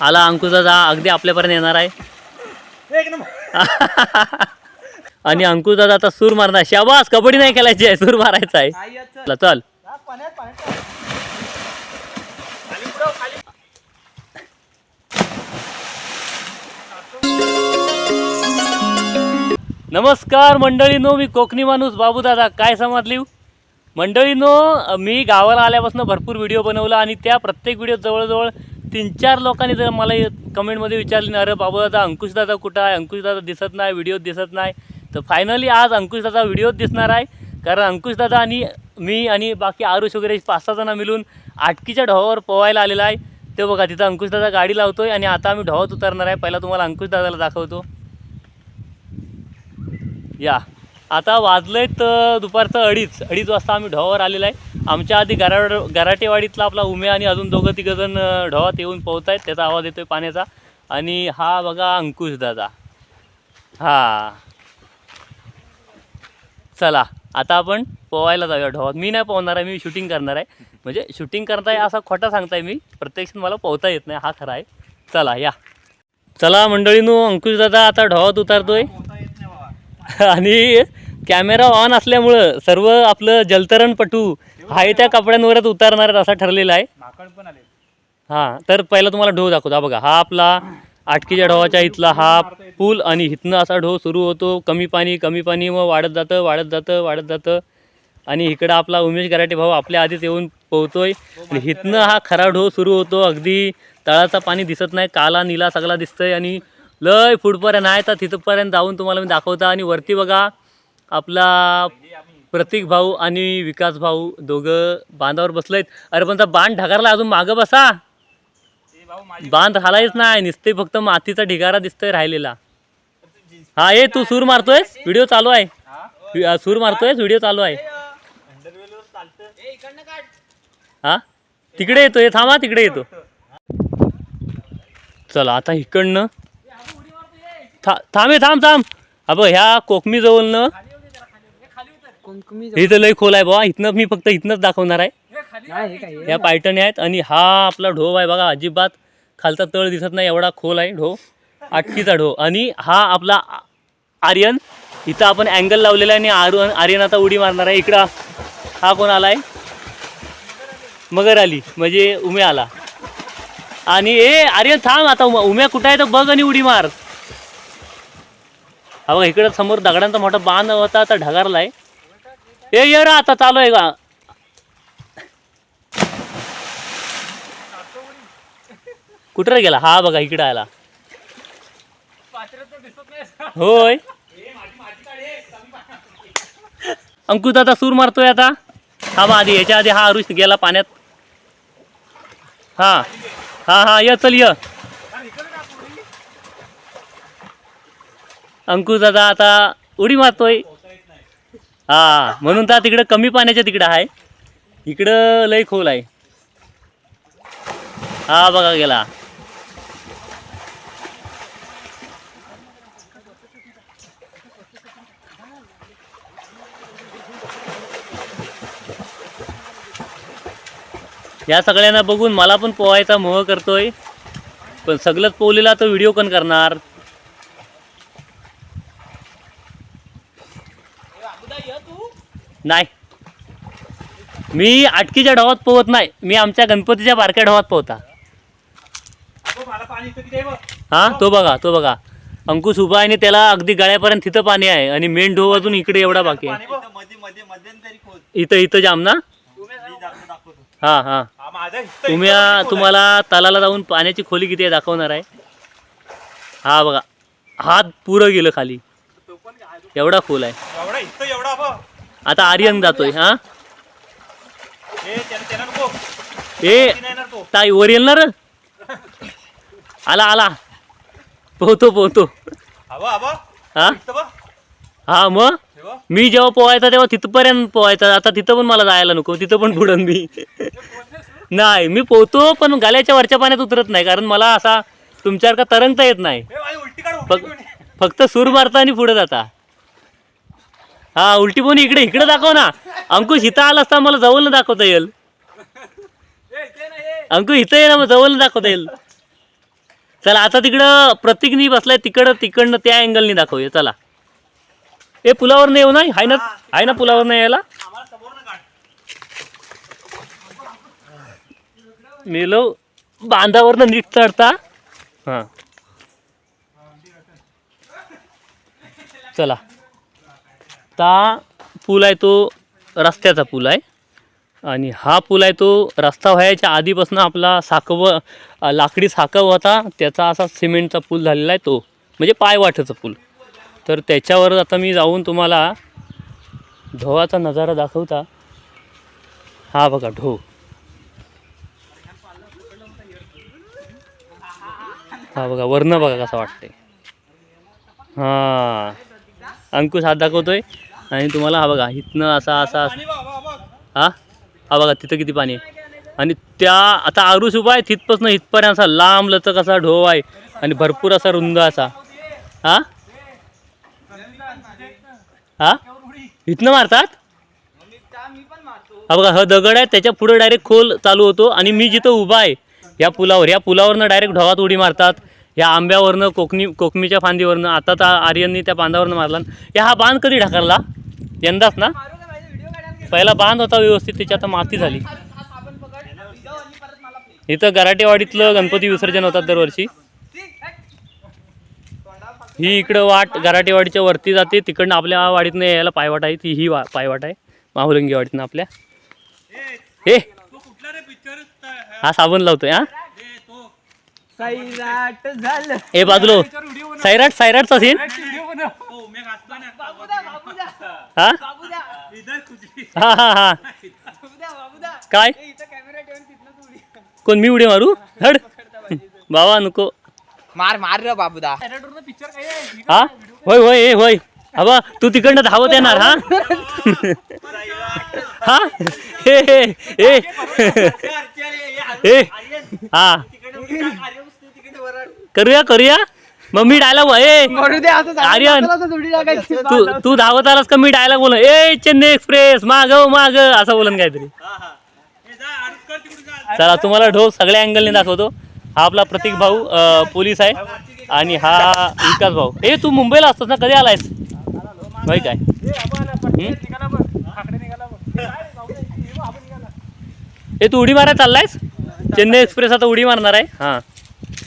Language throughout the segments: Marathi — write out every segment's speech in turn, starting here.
आला अंकुश दादा अगदी आपल्यापर्यंत येणार आहे. आणि अंकुश दादा आता सूर मारणार. शाबास, कबड्डी नाही खेळायची आहे, सूर मारायचा आहे. चल नमस्कार मंडळीनो, मी कोकणी माणूस बाबू दादा. काय समजली मंडळीनो, मी गावाला आल्यापासून भरपूर व्हिडिओ बनवला आणि त्या प्रत्येक व्हिडिओ जवळजवळ 3-4 लोकांनी जर मला कमेंटमध्ये विचारली ना, अरे बाबू दादा अंकुश दादा कुठं आहे, अंकुश दादा दिसत नाही, व्हिडिओत दिसत नाही. तर फायनली आज अंकुश दादा व्हिडिओत दिसणार आहे. कारण अंकुश दादा आणि मी आणि बाकी आरुष वगैरे 5-6 जण मिळून आटकीच्या ढोवावर पोहायला आलेला आहे. ते बघा तिथं अंकुश दादा गाडी लावतोय आणि आता आम्ही ढोवात उतरणार आहे. पहिला तुम्हाला अंकुश दादाला दाखवतो. या आता वाजलंय तर दुपारचं 2:30 वाजता आम्ही ढोवावर आलेला आहे. आमच्या आधी गराटेवाडीतला आपला उमे आणि अजून 2-3 जण ढोवात येऊन पोहत आहेत. त्याचा आवाज येतोय पाण्याचा. आणि हा बघा अंकुश दादा. हा चला आता आपण पोहायला जाऊया ढोवात. मी नाही पोहणार आहे, मी शूटिंग करणार आहे. म्हणजे शूटिंग करताय असा खोटा सांगताय मी, प्रत्यक्षात मला पोहता येत नाही, हा खरा आहे. चला या. चला मंडळीनो, अंकुश दादा आता ढोवात उतरतोय आणि कॅमेरा ऑन असल्यामुळं सर्व आपलं जलतरणपटू आहे त्या कपड्यांवरच उतरणार आहेत असं ठरलेलं आहे. हां, तर पहिला तुम्हाला ढोव दाखवतो. बघा हा आपला आटकीच्या ढोवाच्या इथला हा पूल आणि इथनं असा ढोव सुरू होतो. कमी पाणी मग वाढत जातं आणि इकडं आपला उमेश गराटे भाऊ आपल्या आधीच येऊन पोहतोय आणि इथनं हा खरा ढोव सुरू होतो. अगदी तळाचं पाणी दिसत नाही, काला नीला सगळा दिसतंय आणि लय फुटपर्यंत आहे. तर तिथंपर्यंत जाऊन तुम्हाला मी दाखवता. आणि वरती बघा आपला प्रतीक भाऊ आणि विकास भाऊ दोघं बांधावर बसलेत. अरे पण बांध ढगारला, अजून मागं बसा. बांध हालायच नाही, नुसते फक्त मातीचा ढिगारा दिसतोय राहिलेला. हा ये तू सूर मारतोयस, व्हिडिओ चालू आहे. सूर मारतोयस, व्हिडिओ चालू आहे. हा तिकडे येतो, हे थांबा तिकडे येतो. चला आता इकडनं थांब. अब ह्या कोकमी जवळनं इथं लय खोल आहे बाबा. इथनं मी फक्त इथनंच दाखवणार आहे. ह्या पायटणी आहेत आणि हा आपला ढोव आहे बघा. अजिबात खालचा तळ दिसत नाही एवढा खोल आहे ढोव, आटकीचा ढोव. आणि हा आपला आर्यन. इथं आपण अँगल लावलेला आहे आणि आर्यन आता उडी मारणार आहे. इकडं हा कोण आला आहे, मगर आली म्हणजे उमे आला. आणि आर्यन थांब, आता उम्या कुठं आहे तर बघ आणि उडी मार. हा बघा इकडं समोर दगडांचा मोठा बांध होता, आता ढगारला आहे. ये रा आता चालू आहे का. कुठं गेला हा बघा इकडं आला. होय अंकुश दादा सूर मारतोय आता. हा बा आधी याच्या आधी हा आरुष गेला पाण्यात. हा ये चल ये. अंकुश दादा आता उडी मारतोय. हा म्हणून तर तिकडं कमी पाण्याच्या तिकडं आहे, इकडं लय खोल आहे. हा बघा गेला. या सगळ्यांना बघून मला पण पोहायचा मोह करतोय, पण सगळंच पोहलेला तर व्हिडिओ कोण करणार. नाही, मी आटकीच्या ढवात पोहत नाही, मी आमच्या गणपतीच्या बारक्या ढवात पोहता. हा तो बघा अंकुश उभा आहे आणि त्याला अगदी गळ्यापर्यंत तिथं पाणी आहे आणि मेन ढोव अजून इकडे एवढा बाकी आहे. इथं जाम ना. हा तुम्हाला तलाला जाऊन पाण्याची खोली किती आहे दाखवणार आहे. हा बघा हात पुरं गेलं खाली, एवढा खोल आहे. आता आर्यन जातोय. हा ताई वर येणार. आला पोहतो. हा मग मी जेव्हा पोहायचा तेव्हा तिथपर्यंत पोहायचा. आता तिथं पण मला जायला नको, तिथं पण बुडन मी. नाही मी पोहतो पण गाल्याच्या वरच्या पाण्यात उतरत नाही, कारण मला असा तुमच्यासारखा तरंगता येत नाही. फक्त सूर मारता आणि पुढे जाता. हा उलटी पोहणी इकडे दाखव ना अंकुश. इथं आला असता मला जवळ दाखवता येईल. अंकु इथं ये ना, मग जवळ दाखवता येईल. चला आता तिकडं प्रतीकनी बसलाय तिकडनं त्या अँगलनी दाखवूया. चला ए पुलावर नाही येऊ ना, आहे ना पुलावर नाही यायला. मेलो बांधावरनं नीट चढता. हां चला ता पूल आहे तो रस्त्याचा पूल आहे आणि हा पूल आहे तो रस्ता व्हायच्या आधीपासून आपला लाकडी साकव होता, त्याचा असा सिमेंटचा पूल झालेला आहे तो, म्हणजे पायवाटेचा पूल. तर त्याच्यावर आता मी जाऊन तुम्हाला ढोवाचा नजारा दाखवता. हा बघा ढो, हा बघा वरनं बघा कसं वाटते. हां अंकुश हात दाखवतोय आणि तुम्हाला हा बघा इथनं असा हा बघा तिथं किती पाणी आहे. आणि त्या आता आरुष उभा आहे तिथपासून इथपर्यंत असा लांब लचक असा ढो आहे आणि भरपूर असा रुंद असा. हा इथनं मारतात. हा बघा हा दगड आहे, त्याच्या पुढे डायरेक्ट खोल चालू होतो आणि मी जिथं उभा आहे या पुलावरनं डायरेक्ट ढोवात उडी मारतात. या आंब्यावरनं कोकमीच्या फांदीवरनं. आता तर आर्यननी त्या बांधावरनं मारला. हा बांध कधी ढाकरला? यंदाच ना. पहिला बांध होता व्यवस्थित, त्याची आता माती झाली. इथं गराटेवाडीतलं गणपती विसर्जन होतात दरवर्षी. ही इकडं वाट गराटेवाडीच्या वरती जाते, तिकडनं आपल्या वाडीतनं यायला पायवाट आहे. ही पायवाट आहे माहुलंगी वाडीतनं आपल्या. हे हा साबण लावतोय. हा ए बाजूलो सैराटचा सीन. हा हा हा हा काय कोण मी उडी मारू? हड बाबा नको मार रे बाबूदा. हा होय होय होय. अबा तू तिकडनं धावत येणार. हा हा हे हे हे हा करूया मग मी डायलॉग आर्यन तू धावत आलास का मी डायलॉग बोल ए चेन्नई एक्सप्रेस माग असं बोलन काहीतरी. चला तुम्हाला ढो सगळ्या अँगलने दाखवतो. हा आपला प्रतीक भाऊ पोलीस आहे आणि हा विकास भाऊ. ए तू मुंबईला असतोस ना, कधी आलायस भाई? काय ए तू उडी मारायला चाललायस? चेन्नई एक्सप्रेस आता उडी मारणार आहे. हां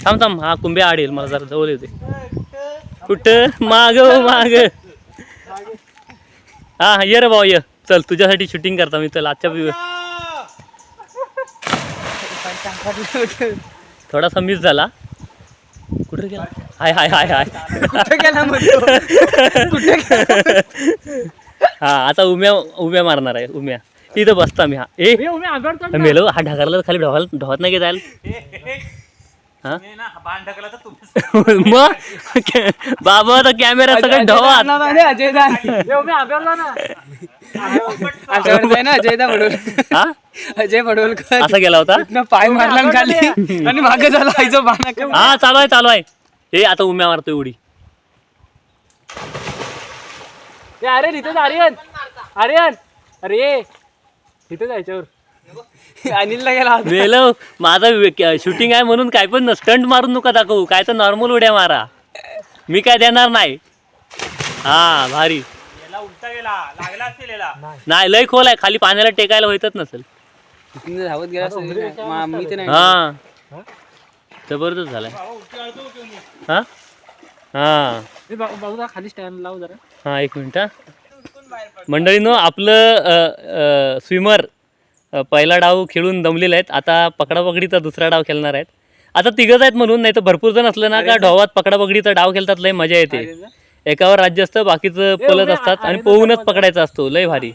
थांब हा कुंभ्या आडेल मला जरा जवळ येते. कुठं माग हा ये रे भाऊ ये. चल तुझ्यासाठी शूटिंग करता मी. चल आजच्या थोडासा मिस झाला. कुठे गेला? हाय हा आता उम्या मारणार आहे. उम्या इथं बसता मी. हा ए मेलो हा ढगारला खाली ढवात नाही जायला. मग बाबा तर कॅमेरा सगळं ढवात. अजय पडवलकर असा गेला होता, पाय मारला खाली आणि मागे झाला. हा चालू आहे. हे आता उम्या मारतोय उडी. अरे तिथेच आर्यन अरे तिथे जायच्यावर अनिलला गेला वेलो. माझा शूटिंग आहे म्हणून काय पण स्टंट मारून नका दाखवू, काय तर नॉर्मल उड्या मारा. मी काय देणार नाही. हा भारी नाही लय खोल आहे, खाली पाण्याला टेकायला होतच नसेल. धावत गेला. हा जबरदस्त झालाय. हा हा खाली स्टँड लाव जरा. हा एक मिनिट. मंडळीनो आपलं स्विमर पहिला डाव खेळून दमलेले आहेत. आता पकडापकडीचा दुसरा डाव खेळणार आहेत. आता तिघच आहेत म्हणून, नाही तर भरपूर जण असलं ना का ढोवात पकडापकडीचा डाव खेळतात. लय मजा येते. एकावर राज्य असतं, बाकीचं पलत असतात आणि पोहूनच पकडायचा असतो. लय भारी.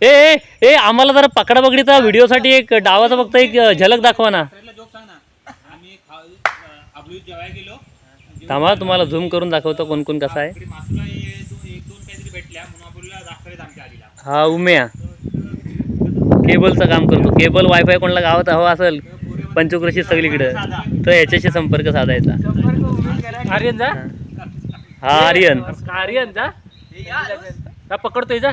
ए आम्हाला जरा पकडापकडीचा व्हिडिओसाठी एक डावाचा फक्त एक झलक दाखवा ना. थांबा तुम्हाला झूम करून दाखवतो कोण कोण कसा आहे. हा उम्या केबलचं काम करतो. केबल वायफाय कोणाला गावात हवा असेल पंचक्रोशीत सगळीकडे तर याच्याशी संपर्क साधायचा. आर्यन जा. हा आर्यन जा पकडतोय जा.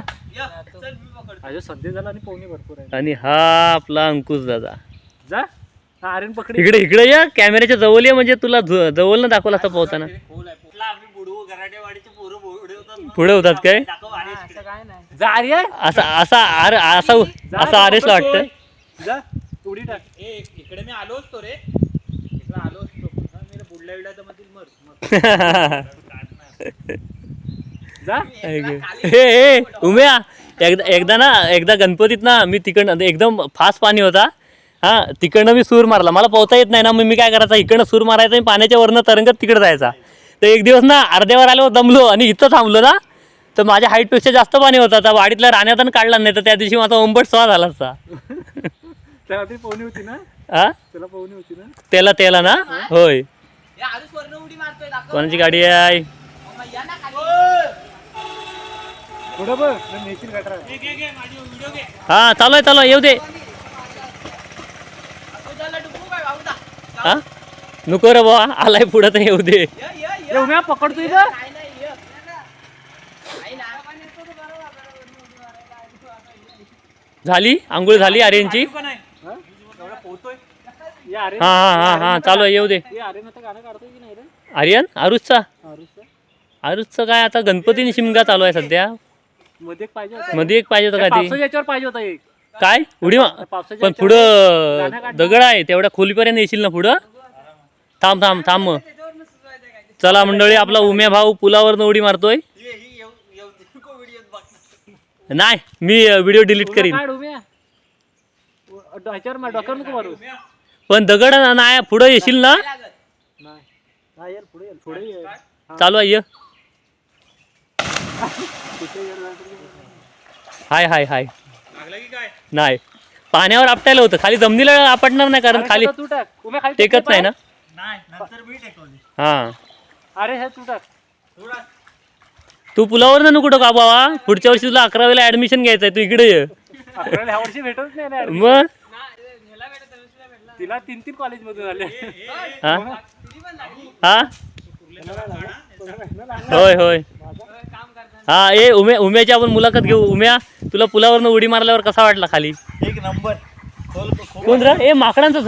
अजून सध्या झाला आणि पोहणे भरपूर आहे. आणि हा आपला अंकुश दादा. जा आर्यन पकडी. इकडे इकडे या, कॅमेऱ्याच्या जवळ ये, म्हणजे तुला जवळ न दाखवला असता पोहताना. पुढे होतात काय जा आर्यन. असा असा असा आरेसला वाटतं. जा उडी टाक. इकडे मी आलो असतो रे, इकडे आलो असतो मी बुडल्या विड्या मधील मर जा. हे उम्या, एकदा गणपतीत ना मी तिकडनं एकदम फास्ट पाणी होता. हा, तिकडनं मी सूर मारला, मला पोहता येत नाही ना, मग मी काय करायचा, इकडनं सूर मारायचा आणि पाण्याच्या वरनं तरंगत तिकडे जायचा. तर एक दिवस ना अर्ध्यावर आल्यावर दमलो आणि इथं थांबलो ना, तर माझ्या हाईटपेक्षा जास्त पाणी होता. त्या वाडीतल्या राण्यातून काढला नाही, तर त्या दिवशी माझा ओंबट स्वाद झाला असता. त्याला ती पोहणी होती ना. हा, त्याला पोहणी होती ना. त्याला ना. होय, कोणाची गाडी आहे? पुढं बघ नेशील गटरा. हा, चालू आहे, येऊ दे. हा, नको रे बाबा, आलाय पुढं तर येऊ दे. उम्या पकडतोय ना. झाली आंघोळ झाली आर्यनची. या आर्यन. हा हा हा हा, चालू आहे, येऊ दे. आर्यन आता गाणं काढतोय की नाही रे. आर्यन आरुषचा आरुषचा काय आता गणपतीने शिमगा चालू आहे सध्या. मध्ये एक पाहिजे होता. मध्ये एक पाहिजे होतं का ती, पावसाच्या याच्यावर पाहिजे होता एक. काय उडी पावसाच्या पण पुढं दगड आहे, तेवढ्या खोलीपर्यंत येशील ना पुढं. थांब थांब थांब मग. चला मंडळी, आपला उम्या भाऊ पुलावरनं उडी मारतोय. नाही, मी व्हिडिओ डिलीट करीन. काढ उम्या. ह्याच्यावर डोक्यावर नको मारू. पण दगड नाही, पुढं येशील ना. नाही यार, पुढे ये, पुढे ये. चालू आहे, ये. हाय हाय हाय. नाही, पाण्यावर आपटायला होतं, खाली जमिनीला आपटणार नाही, कारण खाली तू टाक. उम्या खाली टेकत नाही ना. हा, अरे हे तू टाक. तू पुलावर नको का बाबा, पुढच्या वर्षी तुला 11वीला ऍडमिशन घ्यायचंय, तू इकडे ये. आपल्याला ह्या वर्षी भेटत नाही ना. मग तिला 3 कॉलेज मधून आले. हा हा, होय होय. हा, उम्याची आपण मुलाखत घेऊ. उम्या, तुला पुलावरनं उडी मारल्यावर कसा वाटला खाली? एक नंबर. कोण रे? माकडांचा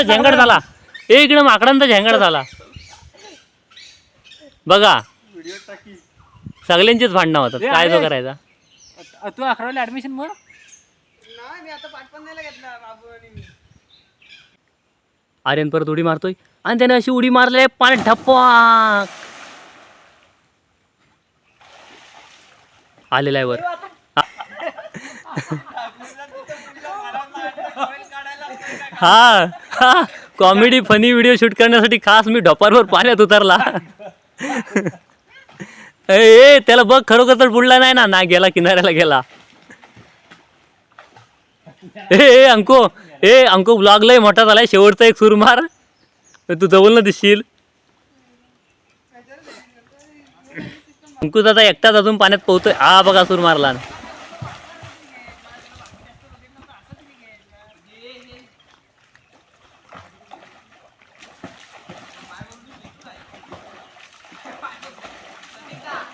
झेंगड झाला. इकडे माकडांचा झेंगड झाला बघा. सगळ्यांचीच भांडणं होतात, काय जो करायचा. तू 11वीला ऍडमिशन मग. आर्यन परत उडी मारतोय आणि त्याने अशी उडी मारले, पाण्यात ढप्पा आलेला आहे वर. हा हा, कॉमेडी फनी व्हिडिओ शूट करण्यासाठी खास मी ढोपारवर पाण्यात उतरला. ए त्याला बघ, खरोखर तर बुडला नाही ना, नाही गेला, किनाऱ्याला गेला. ए अंको ब्लॉग लय मोठा झालाय, शेवटचा एक सूर मार, तू जवळ न दिसशील. अंकुश आता एकटाच अजून पाण्यात पोहतोय. हा बघा, सूर मारला.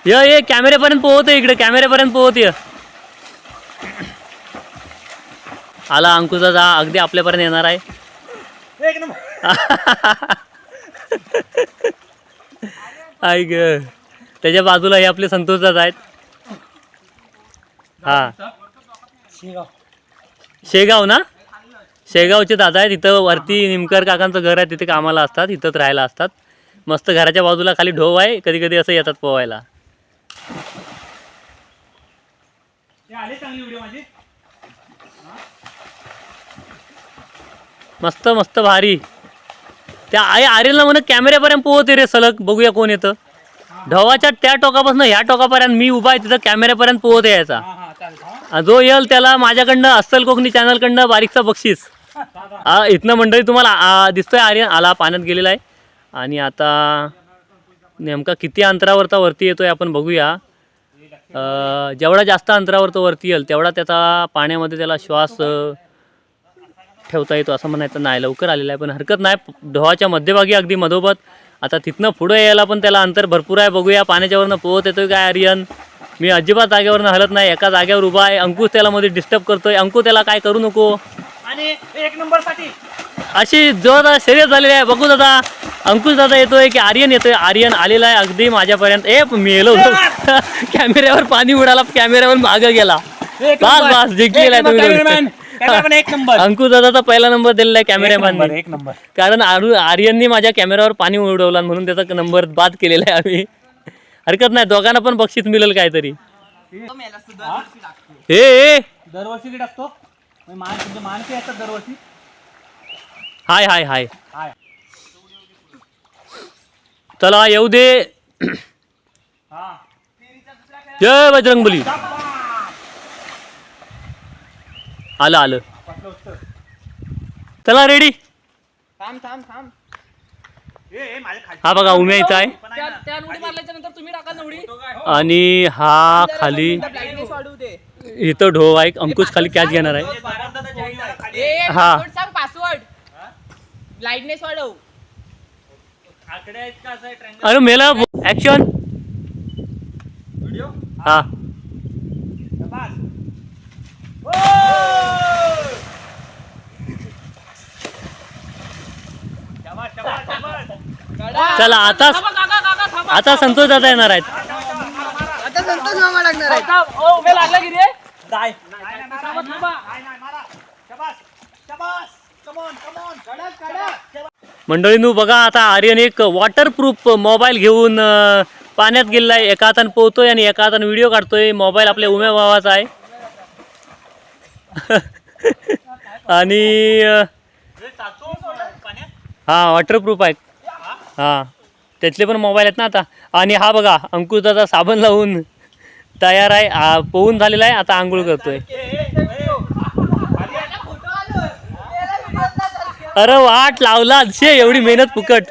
ये कॅमेऱ्यापर्यंत पोहतोय, इकडे कॅमेऱ्यापर्यंत पोहतोय. आला अंकुशाचा, अगदी आपल्यापर्यंत येणार आहे. आई ग, त्याच्या बाजूला हे आपले संतोष दादा आहेत. हा, शेगाव ना, शेगावचे दादा आहेत. इथं वरती निमकर काकांचं घर आहे, तिथे कामाला असतात, इथंच राहायला असतात. मस्त घराच्या बाजूला खाली ढोव आहे, कधी कधी असं येतात पोहायला. मस्त मस्त भारी. त्या आर्यनला म्हणत कॅमेऱ्यापर्यंत पोहते रे सलग, बघूया कोण येतं. ढवाच्या त्या टोकापासून ह्या टोकापर्यंत मी उभा आहे, तिथं कॅमेऱ्यापर्यंत पोहते यायचा. जो येईल त्याला माझ्याकडनं अस्सल कोकणी चॅनलकडनं बारीकचा बक्षीस. इथनं मंडळी तुम्हाला दिसतोय आर्यन आला, पाण्यात गेलेला आहे. आणि आता नेमका किती अंतरावरचा वरती येतोय आपण बघूया. जेवढा जास्त अंतरावर तो वरती येईल, तेवढा त्याचा पाण्यामध्ये त्याला श्वास ठेवता येतो असं म्हणायचं नाही. लवकर आलेला आहे पण हरकत नाही, ढोहाच्या मध्यभागी अगदी मधोमध. आता तिथनं पुढं यायला पण त्याला अंतर भरपूर आहे. बघूया पाण्याच्यावरनं पोहत येतोय काय आर्यन. मी अजिबात जागेवरनं हलत नाही, एका जागेवर उभा आहे. अंकुश त्याला मध्ये डिस्टर्ब करतोय. अंकुश त्याला काय करू नको. आणि 1 नंबर साठी अशी जोरदार शर्यत झालेली आहे. बघू दादा, अंकुश दादा येतोय की आर्यन येतोय. आर्यन आलेला आहे अगदी माझ्यापर्यंत. मी गेलो कॅमेऱ्यावर पाणी उडाला, कॅमेऱ्यावर मागं गेला. बस जिंकलेला आहे तुम्ही. 1 नंबर. अंकुश दादाचा पहिला नंबर दिलेला आहे कॅमेरामॅनने. 1 नंबर. कारण आर्यननी माझ्या कॅमेऱ्यावर पाणी उडवला म्हणून त्याचा नंबर बाद केलेला आहे आम्ही. हरकत नाही, दोघांना पण बक्षीस मिळेल काहीतरी. हे दरवर्षी टाकतो मानके येतात दरवर्षी. हाय हाय हाय हाय. चला येऊ दे. हा. जय बजरंगबली. आलं आलं. चला रेडी. थांब माझ्या खाली. हा बघा उम्या इथं आहे त्या नोडी मारल्याच्या नंतर तुम्ही टाकाल नोडी. आणि हा खाली ब्लाइंडनेस वाढवू दे. इथं ढो आहे. अंकुश खाली कॅच घेणार आहे. हा. सांग पासवर्ड. ब्लाइंडनेस वाढव. आकडे आहेत का असं ट्रँगल? अरे मेला ऍक्शन. हा चला आता आता संतोष दादा येणार आहेत. आता संतोष मामा लागणार आहे. ओ उभे लागला की रे. काय? मंडळींनो बघा, आता आर्यन एक वॉटरप्रूफ मोबाईल घेऊन पाण्यात गेलेला आहे. एका हाताने पोहतोय आणि एका हाताने व्हिडिओ काढतोय. मोबाईल आपल्या उम्या भावाचा आहे. आणि हा वॉटरप्रूफ आहे. हा त्यातले पण मोबाईल आहेत ना आता. आणि हा बघा अंकुश दादा साबण लावून तयार आहे. पोहून झालेला आहे, आता आंघोळ करतोय. अरे वाट लावला शे, एवढी मेहनत फुकट.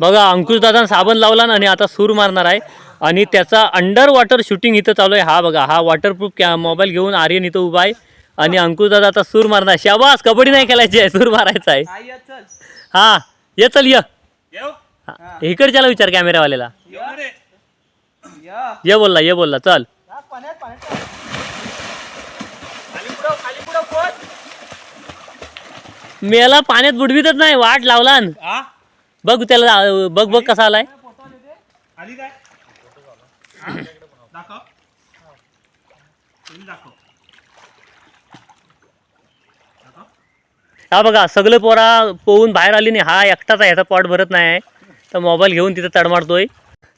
बघा अंकुश दादा साबण लावला आणि आता सूर मारणार आहे. आणि त्याचा अंडर वॉटर शूटिंग इथं चालू आहे. हा बघा, हा वॉटरप्रूफ मोबाईल घेऊन आर्यन इथं उभा आहे. आणि अंकुश दादा आता सूर मारणार. शाबास, कबड्डी नाही खेळायची आहे, सूर मारायचा आहे. हा ये चल ये. इकडच्याला विचार कॅमेरावाल्याला. ये बोलला चल. मेला पाण्यात बुडवीतच नाही, वाट लावला. बघ त्याला, बघ कसा आलाय. हा बघा, सगळे पोरा पोहून बाहेर आली नाही. हा एकटाच आहे, ह्याचा पॉट भरत नाही. तर मोबाईल घेऊन तिथे तडमाडतोय.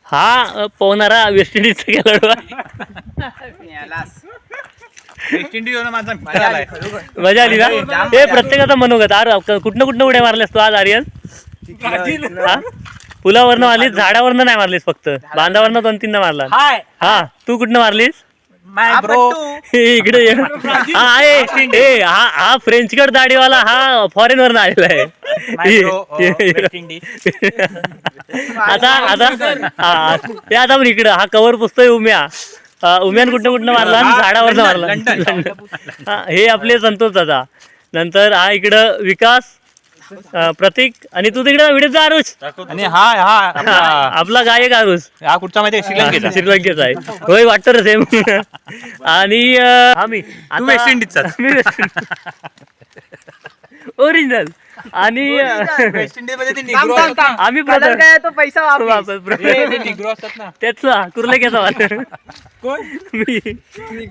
हा पोहणारा वेस्ट इंडिजचा खेळाडू आहे. वेस्ट इंडिज माझा मजा आली ना. हे प्रत्येकाचा मनोगत. अरे कुठनं उड्या मारल्यास तू आज आर्यन? पुलावरनं मारलीस, झाडावरनं नाही मारलीस, फक्त बांधावरनं 2-3 मारला. हा तू कुठनं मारलीस? इकडे ये. हा फ्रेंचकट दाढीवाला, हा फॉरेन वरनं आलेला आहे. आता पण इकडं हा कव्हर पुसतोय उम्या. उम्यान कुठनं मारला, झाडावरनं मारला. हे आपले संतोष दादा. नंतर हा इकडं विकास, प्रतीक. आणि तू तिकडे व्हिडिओ जा आरुष. आणि हा आपला गायक आरुष. हा कुठचा माहिती? श्रीलंकेचा आहे. होय वाटतं रे सेम. आणि आम्ही वेस्ट इंडिजचा. ओरिजिनल. आणि वेस्ट इंडिज मध्ये आम्ही तो पैसा त्याचा कुर्लेक्याचा वाला.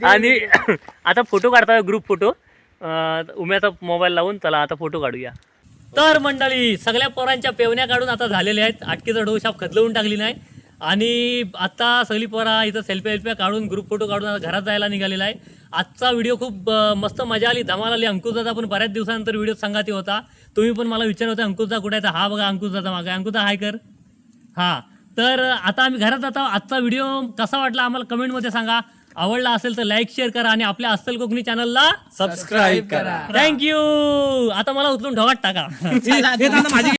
आणि आता फोटो काढतोय, ग्रुप फोटो. उम्याचा मोबाईल लावून चला आता फोटो काढूया. तर मंडळी, सगळ्या पोरांच्या पेवण्या काढून आता झालेल्या आहेत. आटकीचा डोशाप खदलवून टाकली नाही. आणि आता सगळी पोरा इथं सेल्फ्या काढून, ग्रुप फोटो काढून आता घरात जायला निघालेला आहे. आजचा व्हिडिओ खूप मस्त मजा आली, धमाल आली. अंकुशदादा पण बऱ्याच दिवसानंतर व्हिडिओ सांगाती होता. तुम्ही पण मला विचारत होता अंकुशदा कुठे आहे. हा बघा अंकुशदादा मागे. अंकुशदा हाय कर. हा तर आता आम्ही घरात जातो. आजचा व्हिडिओ कसा वाटला आम्हाला कमेंटमध्ये सांगा. आवडला असेल तर लाईक शेअर करा आणि आपल्या अस्सल कोकणी चॅनलला सबस्क्राईब करा. थँक्यू. आता मला उचलून ढवात टाका.